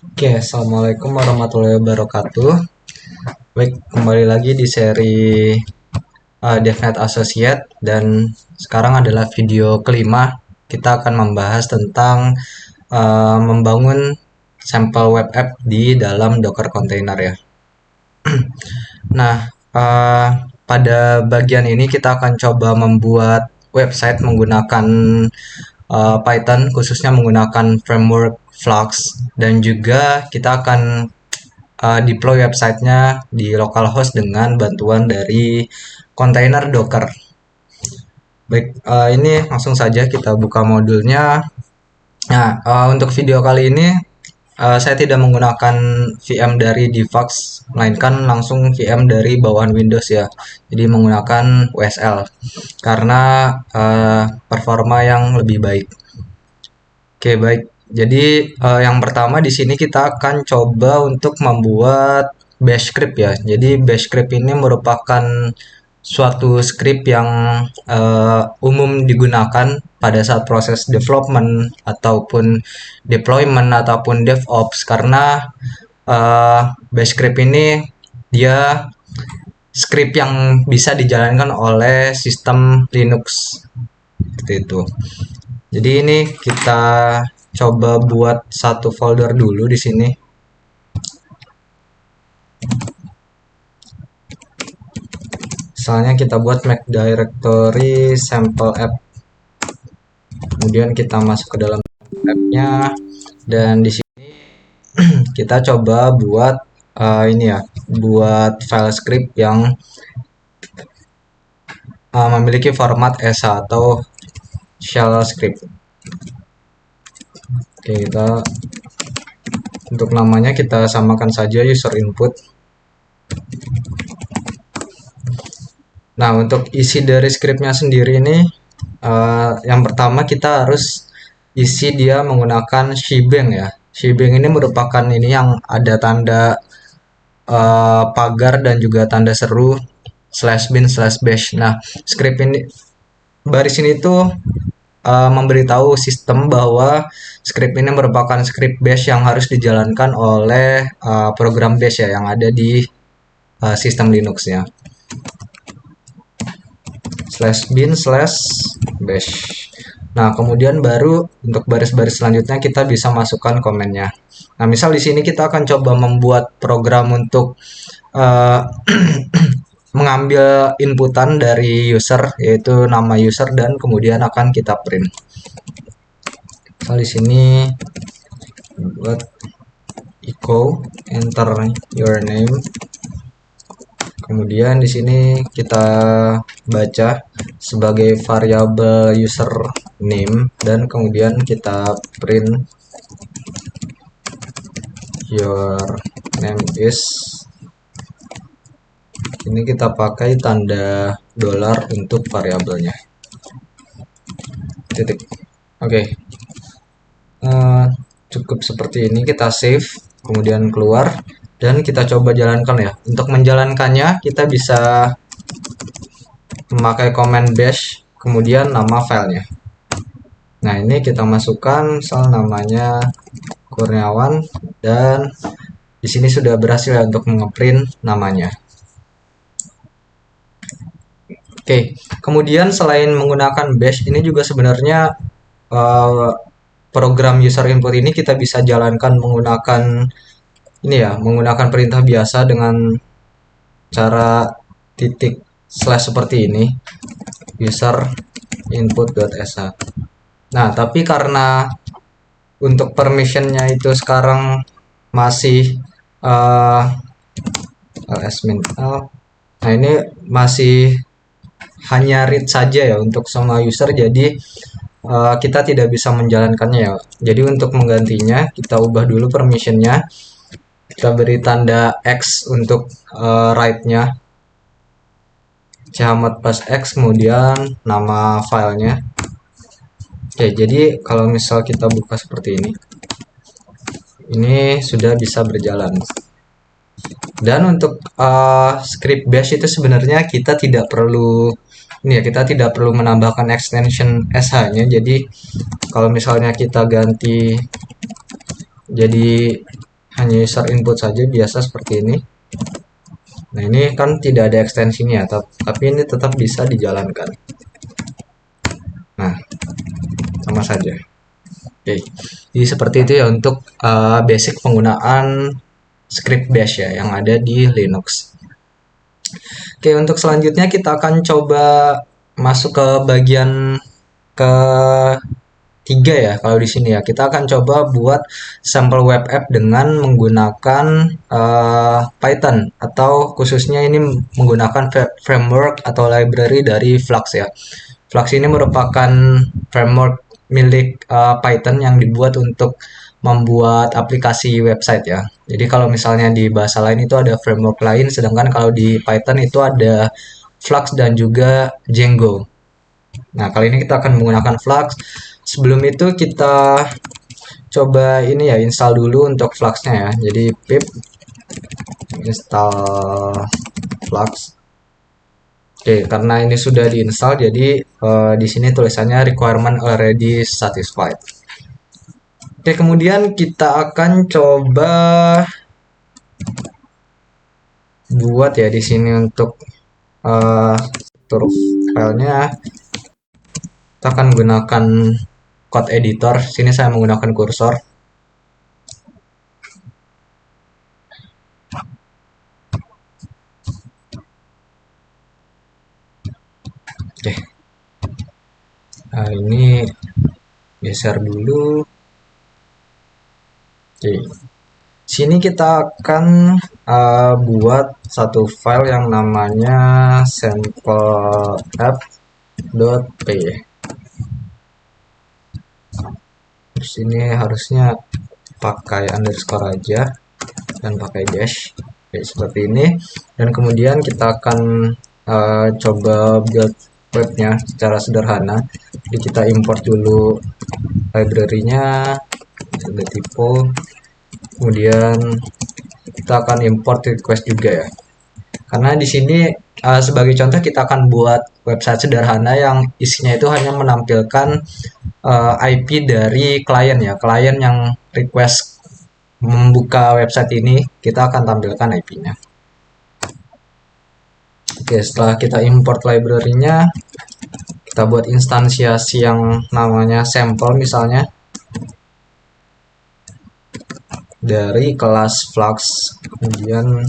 Oke, assalamualaikum warahmatullahi wabarakatuh. Baik, kembali lagi di seri DevNet Associate dan sekarang adalah video kelima. Kita akan membahas tentang membangun sampel web app di dalam Docker container ya. Nah, pada bagian ini kita akan coba membuat website menggunakan Python, khususnya menggunakan framework Flux, dan juga kita akan deploy websitenya di localhost dengan bantuan dari kontainer Docker. Baik, ini langsung saja kita buka modulnya. Nah, untuk video kali ini saya tidak menggunakan VM dari Devux, melainkan langsung VM dari bawahan Windows ya. Jadi menggunakan WSL karena performa yang lebih baik. Oke, baik. Jadi yang pertama di sini kita akan coba untuk membuat bash script ya. Jadi bash script ini merupakan suatu script yang umum digunakan pada saat proses development ataupun deployment ataupun DevOps, karena bash script ini dia script yang bisa dijalankan oleh sistem Linux seperti itu. Jadi ini kita coba buat satu folder dulu di sini. Misalnya kita buat make directory sample app. Kemudian kita masuk ke dalam app-nya dan di sini kita coba buat ini ya, buat file script yang memiliki format ESA atau shell script. Oke, kita untuk namanya kita samakan saja user input. Nah, untuk isi dari scriptnya sendiri ini yang pertama kita harus isi dia menggunakan shebang ya. Shebang ini merupakan ini yang ada tanda pagar dan juga tanda seru /bin/bash. Nah, script ini baris ini tuh memberitahu sistem bahwa script ini merupakan script bash yang harus dijalankan oleh program bash ya yang ada di sistem Linux-nya. /bin/bash. Nah, kemudian baru untuk baris-baris selanjutnya kita bisa masukkan komennya. Nah, misal di sini kita akan coba membuat program untuk mengambil inputan dari user, yaitu nama user, dan kemudian akan kita print. Misal di sini buat echo enter your name. Kemudian di sini kita baca sebagai variabel user name dan kemudian kita print your name is. Ini kita pakai tanda dolar untuk variabelnya. Titik. Oke. Cukup seperti ini, kita save, kemudian keluar dan kita coba jalankan ya. Untuk menjalankannya kita bisa memakai command bash kemudian nama filenya. Nah, ini kita masukkan misal namanya Kurniawan dan di sini sudah berhasil ya untuk ngeprint namanya. Oke, kemudian selain menggunakan bash, ini juga sebenarnya program user input ini kita bisa jalankan menggunakan ini ya, menggunakan perintah biasa dengan cara titik slash seperti ini, user input.sh. Nah, tapi karena untuk permissionnya itu sekarang masih ls-min. Nah, ini masih hanya read saja ya untuk semua user, jadi kita tidak bisa menjalankannya ya. Jadi untuk menggantinya kita ubah dulu permissionnya, kita beri tanda X untuk write-nya, chmod plus X, kemudian nama filenya. Oke, jadi kalau misal kita buka seperti ini sudah bisa berjalan. Dan untuk script bash itu sebenarnya kita tidak perlu ini ya, kita tidak perlu menambahkan extension sh-nya. Jadi kalau misalnya kita ganti jadi hanya user input saja biasa seperti ini. Nah, ini kan tidak ada ekstensinya, tapi ini tetap bisa dijalankan. Nah, sama saja. Oke, jadi seperti itu ya untuk basic penggunaan script bash ya yang ada di Linux. Oke, untuk selanjutnya kita akan coba masuk ke bagian ke tiga ya. Kalau di sini ya, kita akan coba buat sampel web app dengan menggunakan Python, atau khususnya ini menggunakan framework atau library dari Flux ya. Flux ini merupakan framework milik Python yang dibuat untuk membuat aplikasi website ya. Jadi kalau misalnya di bahasa lain itu ada framework lain, sedangkan kalau di Python itu ada Flux dan juga Django. Nah, kali ini kita akan menggunakan Flux. Sebelum itu kita coba ini ya, install dulu untuk Flux-nya ya. Jadi pip install Flux. Oke, karena ini sudah diinstal, jadi di sini tulisannya requirement already satisfied. Oke, kemudian kita akan coba buat ya di sini untuk struktur filenya. Kita akan menggunakan code editor. Sini saya menggunakan kursor. Oke. Nah, ini geser dulu. Oke. Sini kita akan buat satu file yang namanya sampleapp.py. Terus ini harusnya pakai underscore aja dan pakai dash. Oke, seperti ini. Dan kemudian kita akan coba build webnya secara sederhana. Jadi kita import dulu library-nya, ada typo. Kemudian kita akan import request juga ya. Karena di sini sebagai contoh kita akan buat website sederhana yang isinya itu hanya menampilkan IP dari klien ya. Klien yang request membuka website ini, kita akan tampilkan IP-nya. Oke, setelah kita import library-nya, kita buat instansiasi yang namanya sample misalnya dari kelas Flux. Kemudian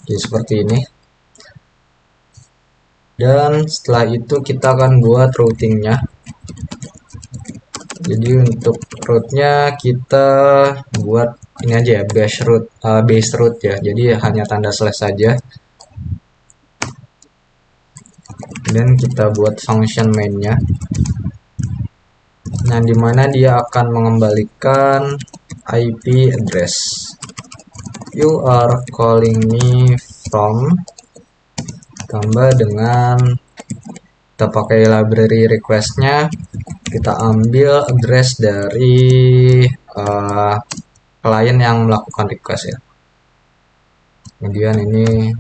seperti ini. Dan setelah itu kita akan buat routingnya. Jadi untuk rootnya kita buat ini aja ya, base root ya. Jadi hanya tanda slash saja. Dan kita buat function mainnya. Nah, dimana dia akan mengembalikan IP address. You are calling me from, tambah dengan kita pakai library requestnya, kita ambil address dari klien yang melakukan request ya. Kemudian ini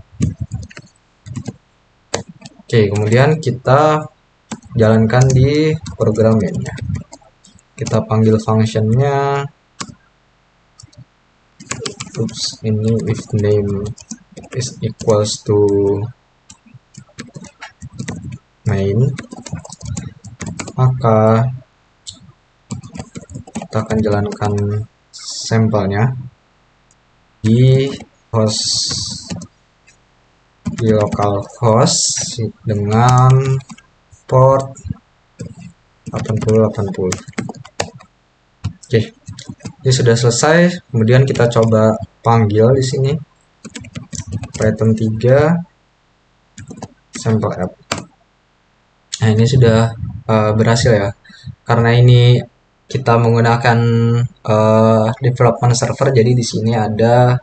kemudian kita jalankan di program mainnya. Kita panggil functionnya, ini if name is equals to main, maka kita akan jalankan sampelnya di localhost dengan port 8080. Oke, ini sudah selesai. Kemudian kita coba panggil di sini Python 3 sample app. Nah, ini sudah berhasil ya. Karena ini kita menggunakan development server, jadi di sini ada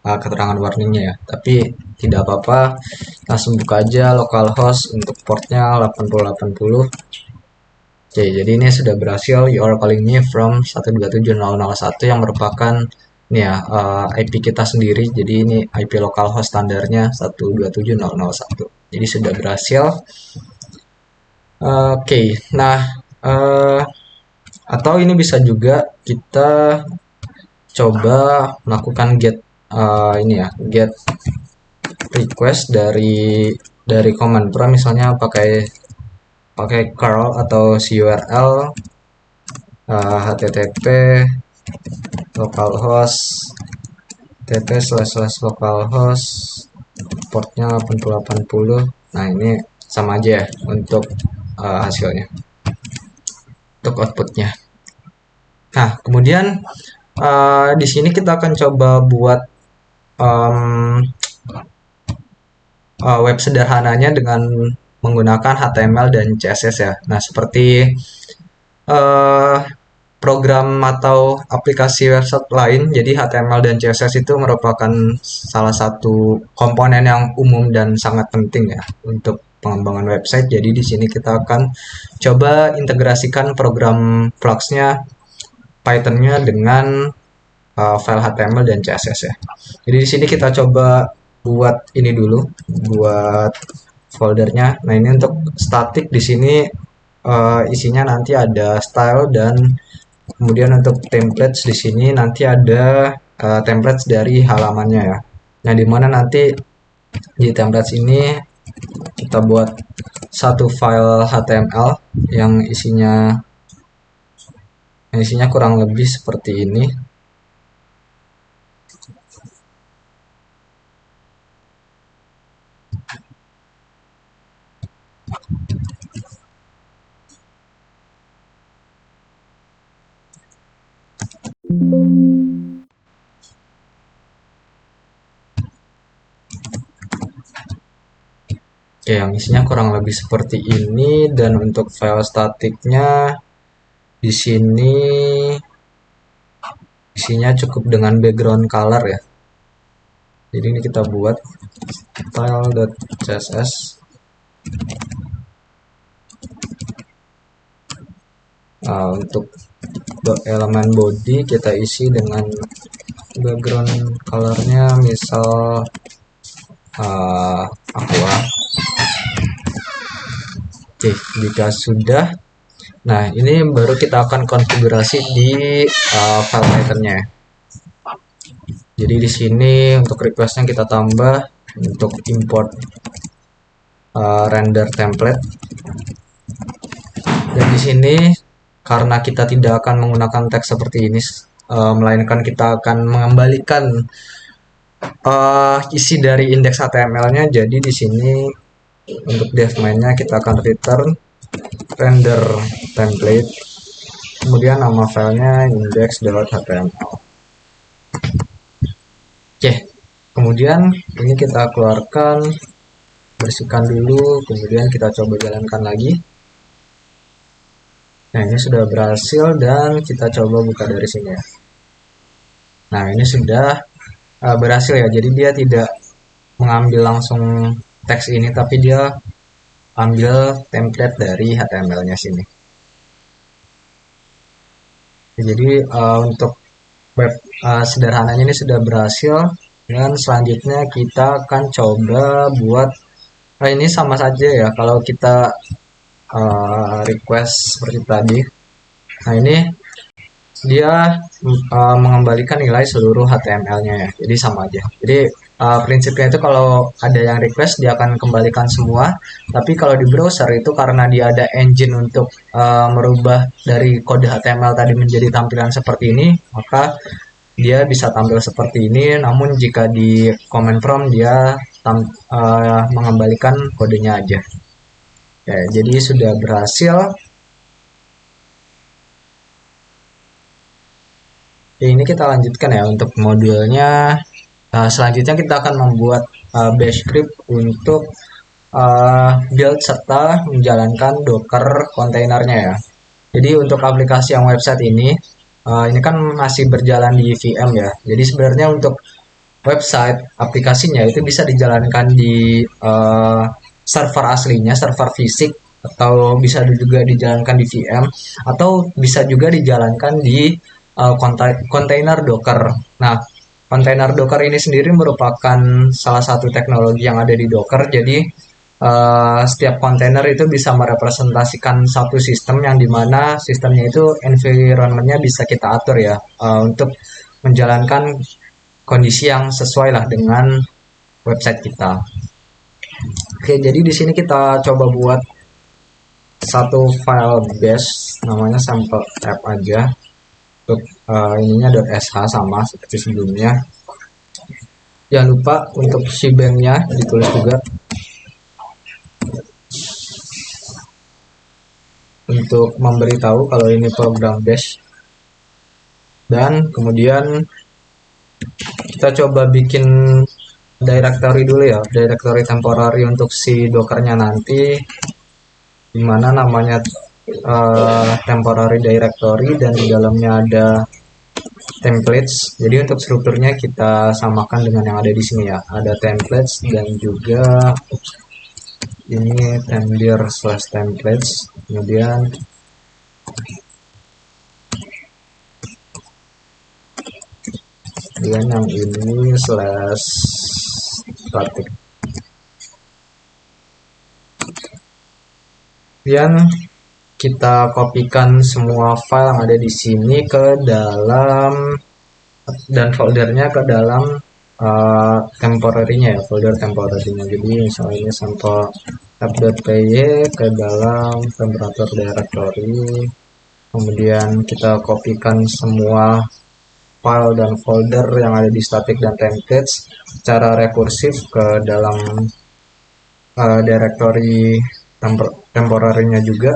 keterangan warningnya ya. Tapi tidak apa-apa, langsung buka aja localhost untuk portnya 8080. Oke, jadi ini sudah berhasil. You are calling me from 127.0.0.1 yang merupakan ini ya, IP kita sendiri. Jadi ini IP localhost standarnya 127.0.0.1. Jadi sudah berhasil. Oke, nah atau ini bisa juga kita coba melakukan get ini ya, get request dari command prompt, misalnya pakai curl atau curl http localhost tp//localhost portnya 8080. Nah, ini sama aja ya untuk hasilnya, untuk outputnya. Nah, kemudian di sini kita akan coba buat web sederhananya dengan menggunakan HTML dan CSS ya. Nah, seperti program atau aplikasi website lain, jadi HTML dan CSS itu merupakan salah satu komponen yang umum dan sangat penting ya untuk pengembangan website. Jadi di sini kita akan coba integrasikan program Flux-nya, Python-nya dengan file HTML dan CSS ya. Jadi di sini kita coba buat ini dulu, buat foldernya. Nah, ini untuk static, di sini isinya nanti ada style, dan kemudian untuk templates di sini nanti ada templates dari halamannya ya. Nah, dimana nanti di templates ini kita buat satu file HTML yang isinya kurang lebih seperti ini. Oke, yang isinya kurang lebih seperti ini, dan untuk file statiknya di sini isinya cukup dengan background color ya. Jadi ini kita buat style.css. Untuk elemen body kita isi dengan background colornya misal aqua. Oke, jika sudah, nah ini baru kita akan konfigurasi di file Python-nya. Jadi di sini untuk request-nya kita tambah untuk import render template. Dan di sini karena kita tidak akan menggunakan teks seperti ini, melainkan kita akan mengembalikan isi dari indeks HTML-nya. Jadi di sini untuk dev main-nya kita akan return render template, kemudian nama filenya index.html. Oke, kemudian ini kita keluarkan, bersihkan dulu, kemudian kita coba jalankan lagi. Nah, ini sudah berhasil dan kita coba buka dari sini ya. Nah, ini sudah berhasil ya. Jadi dia tidak mengambil langsung teks ini, tapi dia ambil template dari HTML-nya sini. Jadi untuk web sederhananya ini sudah berhasil, dan selanjutnya kita akan coba buat ini sama saja ya kalau kita request seperti tadi. Nah, ini dia mengembalikan nilai seluruh HTML-nya ya, jadi sama aja. Jadi prinsipnya itu kalau ada yang request dia akan kembalikan semua, tapi kalau di browser itu karena dia ada engine untuk merubah dari kode HTML tadi menjadi tampilan seperti ini, maka dia bisa tampil seperti ini. Namun jika di command prompt dia mengembalikan kodenya aja. Ya, jadi sudah berhasil. Oke, ini kita lanjutkan ya untuk modulnya. Selanjutnya kita akan membuat bash script untuk build serta menjalankan Docker kontainernya ya. Jadi untuk aplikasi yang website ini kan masih berjalan di VM ya. Jadi sebenarnya untuk website aplikasinya itu bisa dijalankan di server aslinya, server fisik, atau bisa juga dijalankan di VM, atau bisa juga dijalankan di kontainer Docker. Nah, kontainer Docker ini sendiri merupakan salah satu teknologi yang ada di Docker. Jadi setiap kontainer itu bisa merepresentasikan satu sistem, yang dimana sistemnya itu environment-nya bisa kita atur ya, untuk menjalankan kondisi yang sesuai lah dengan website kita. Oke, jadi di sini kita coba buat satu file bash namanya sample app aja. Untuk ininya .sh sama seperti sebelumnya. Jangan lupa untuk shebangnya ditulis juga untuk memberitahu kalau ini program bash. Dan kemudian kita coba bikin directory dulu ya, directory temporary untuk si dockernya nanti, dimana namanya temporary directory dan di dalamnya ada templates. Jadi untuk strukturnya kita samakan dengan yang ada di sini ya, ada templates dan juga ini temdir/templates, kemudian yang ini /static. Kemudian kita kopikan semua file yang ada di sini ke dalam dan foldernya ke dalam temporary-nya ya, folder temporary-nya. Jadi misalnya ini sampel app.py ke dalam temperature directory. Kemudian kita kopikan semua file dan folder yang ada di static dan templates secara rekursif ke dalam directory temporary-nya juga.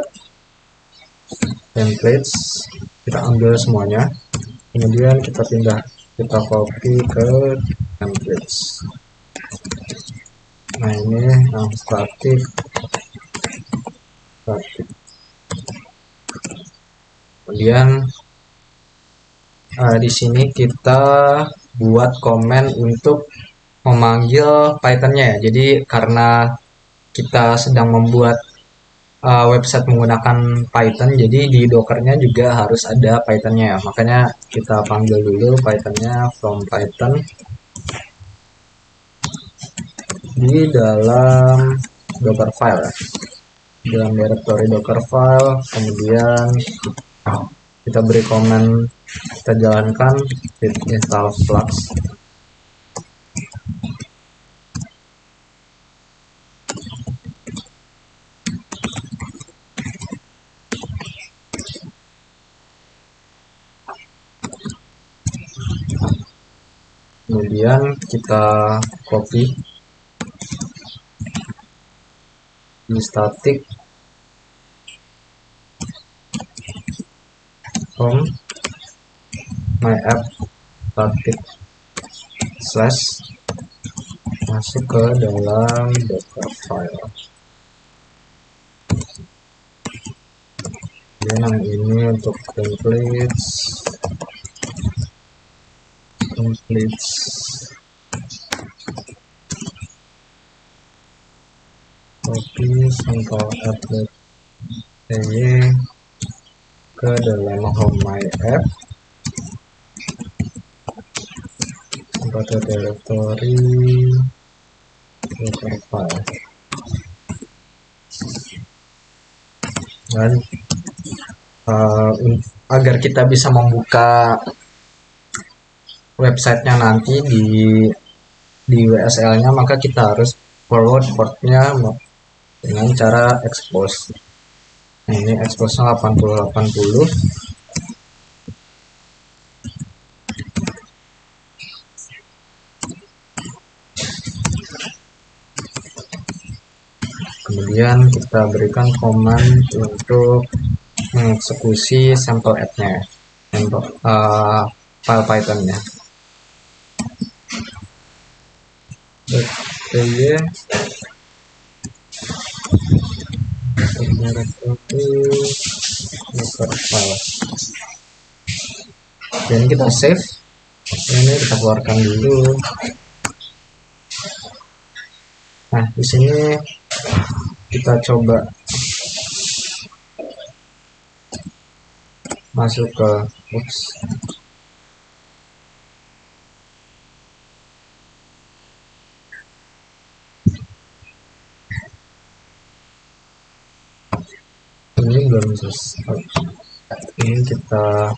Templates kita ambil semuanya, kemudian kita copy ke templates. Nah, ini yang static. Kemudian di sini kita buat komen untuk memanggil Python-nya ya. Jadi karena kita sedang membuat website menggunakan Python, jadi di Docker-nya juga harus ada Python-nya ya. Makanya kita panggil dulu Python-nya from Python di dalam Docker file ya. Dalam directory Docker file, kemudian kita beri komen, kita jalankan pip install flux. Kemudian kita copy di static from my app static slash masuk ke dalam Docker file. Dan yang ini untuk templates copy sample app.py ke dalam home my app pada directory Docker file. Dan agar kita bisa membuka websitenya nanti di WSL-nya, maka kita harus forward portnya dengan cara expose. Nah, ini expose-nya 8080. Kemudian kita berikan command untuk mengeksekusi sampel app-nya, file Python-nya. .py Docker file. Dan kita save. Ini kita keluarkan dulu. Nah, di sini kita coba masuk ke ini belum selesai. Ini kita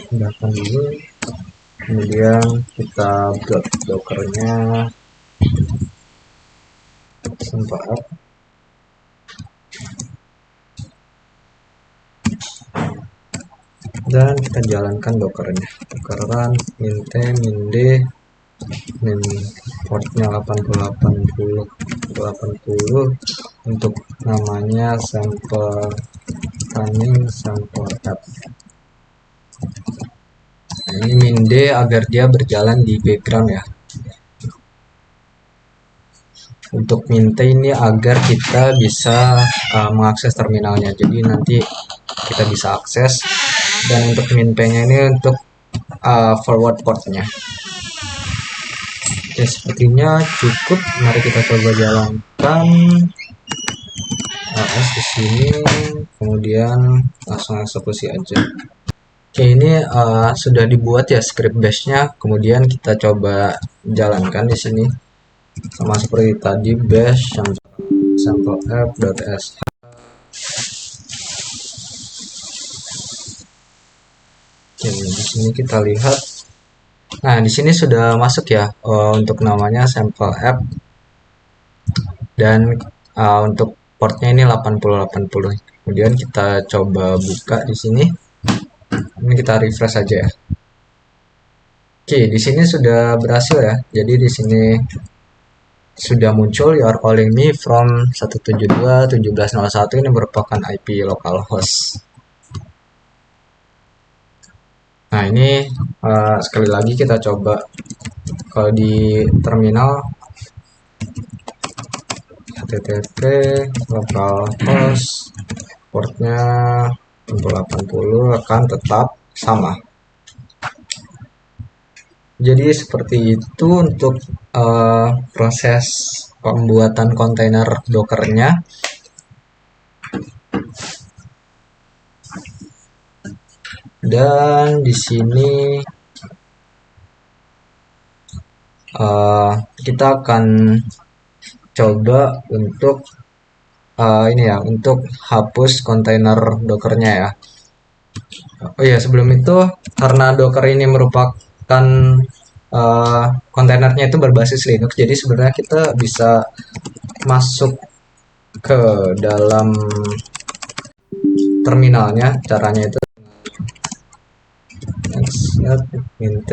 pindahkan dulu. kemudian kita build dockernya sample app, dan kita jalankan dockernya. Docker run mint d min portnya 80 untuk namanya sample running sample app. Nah, ini min d agar dia berjalan di background ya. Untuk mint ini agar kita bisa mengakses terminalnya, jadi nanti kita bisa akses. Dan untuk min p-nya ini untuk forward portnya. Oke, sepertinya cukup. Mari kita coba jalankan ls di sini, kemudian langsung eksekusi aja. Oke, ini sudah dibuat ya script bash-nya. Kemudian kita coba jalankan di sini sama seperti tadi, bash sample app.sh. Oke, di sini kita lihat. Nah, di sini sudah masuk ya untuk namanya sample app, dan untuk portnya ini 8080. Kemudian kita coba buka di sini. Ini kita refresh saja ya. Oke, di sini sudah berhasil ya. Jadi di sini sudah muncul you are calling me from 172.17.01. Ini merupakan IP localhost. Nah, ini sekali lagi kita coba kalau di terminal http localhost portnya 80 akan tetap sama. Jadi seperti itu untuk proses pembuatan kontainer dockernya. Dan di sini kita akan coba untuk ini ya, untuk hapus kontainer dockernya ya. Oh iya, sebelum itu karena docker ini merupakan kontainernya itu berbasis Linux, jadi sebenarnya kita bisa masuk ke dalam terminalnya. Caranya itu mint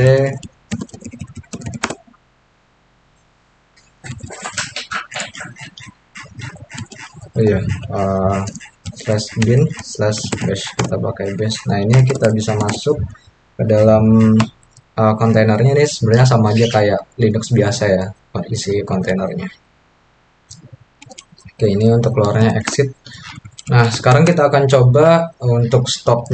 /bin/bash, kita pakai bash. Nah, ini kita bisa masuk ke dalam kontainernya. Ini sebenarnya sama aja kayak Linux biasa ya, isi kontainernya. Oke, ini untuk keluarnya exit. Nah, sekarang kita akan coba untuk stop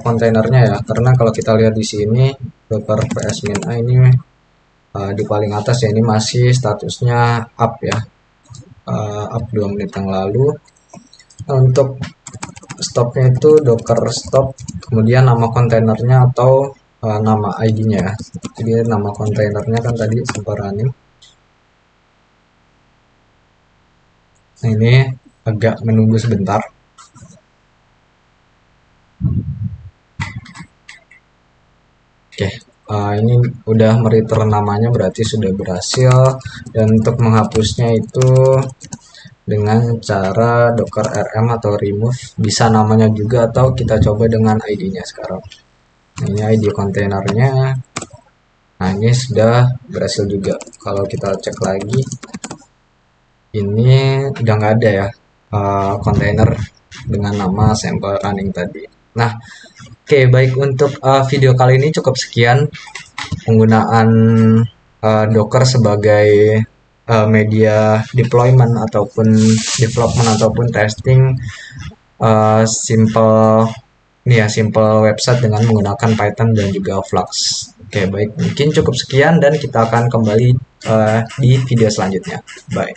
kontainernya ya, karena kalau kita lihat di sini docker ps-min-a ini di paling atas ya, ini masih statusnya up ya, up 2 menit yang lalu. Nah, untuk stopnya itu docker stop, kemudian nama kontainernya atau nama ID-nya ya. Jadi nama kontainernya kan tadi sample running. Nah, ini agak menunggu sebentar. Oke, ini udah mereturn namanya, berarti sudah berhasil. Dan untuk menghapusnya itu dengan cara docker rm atau remove, bisa namanya juga, atau kita coba dengan ID-nya sekarang. Nah, ini ID kontainernya. Nah, ini sudah berhasil juga. Kalau kita cek lagi, ini udah nggak ada ya kontainer dengan nama sample running tadi. Nah, oke, baik, untuk video kali ini cukup sekian penggunaan Docker sebagai media deployment ataupun development ataupun testing simple website dengan menggunakan Python dan juga Flux. Oke, baik, mungkin cukup sekian dan kita akan kembali di video selanjutnya. Bye.